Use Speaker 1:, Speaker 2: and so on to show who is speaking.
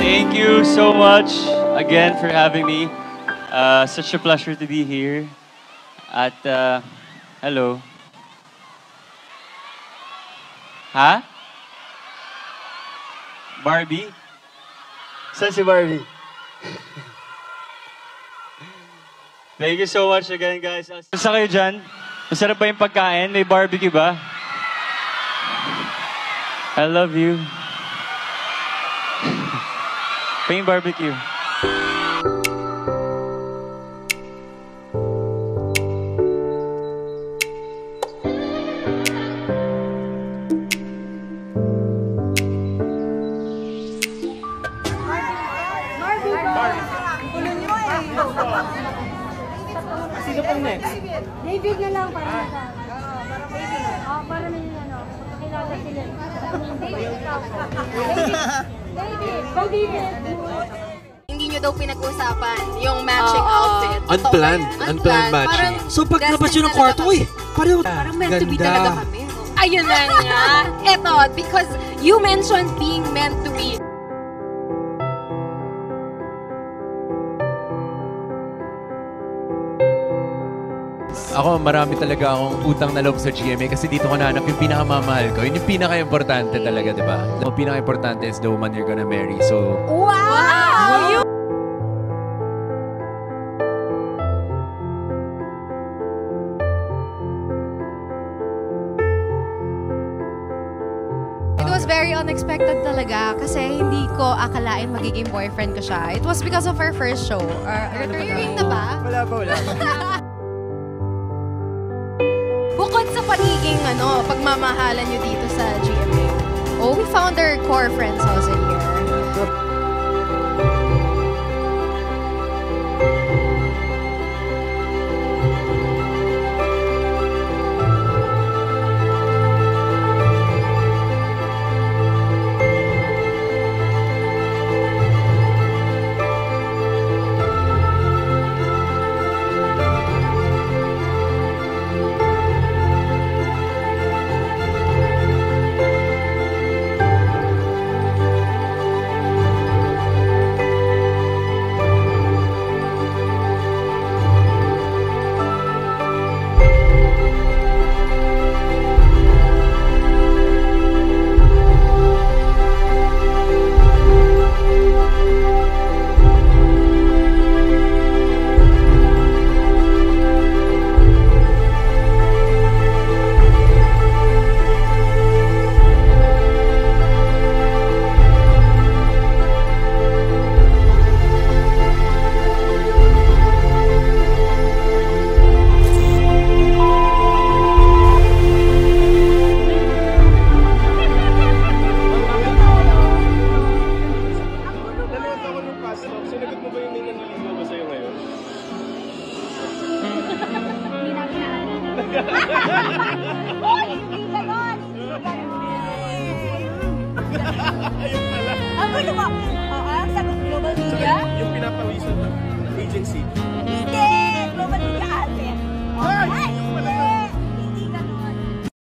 Speaker 1: Thank you so much again for having me. Such a pleasure to be here. At, hello. Ha? Barbie? Saan si Barbie? Thank you so much again, guys. Basta kayo dyan? Masarap ba yung pagkain? May barbecue ba? I love you. Paying barbecue.
Speaker 2: Sino pang next?
Speaker 3: David na lang para sa... para na yun ano. Pakilala sila. David, ikaw. David.
Speaker 4: Hindi nyo daw pinag-usapan yung matching outfit.
Speaker 5: Unplanned matching. So pag labas yun ng kwarto,
Speaker 4: parang meant to be talaga kami. Ayun na nga. Eto, because you mentioned being meant to be.
Speaker 5: Ako, marami talaga akong utang na loob sa GMA kasi dito ko nahanap yung pinakamamahal ko. Yun yung pinaka-importante talaga, di ba? Yung pinaka-importante is the woman you're gonna marry. So,
Speaker 4: Wow!
Speaker 6: It was very unexpected talaga kasi hindi ko akalain magiging boyfriend ko siya. It was because of our first show. Returning na ba?
Speaker 5: wala.
Speaker 6: Bukod sa pagiging pagmamahalan nyo dito sa GMA, we found our core friends also here.
Speaker 2: Sinagot mo ba yung naniligaw ba sa'yo ngayon?
Speaker 3: Hindi namin naalala. Uy! Hindi ganon!
Speaker 2: Ayun pala.
Speaker 3: Ang gulo mo! Sagot Global Media?
Speaker 2: Yung pinapawisan ng agency.
Speaker 3: Hindi! Global Media ate.
Speaker 2: Ay! Yung pala.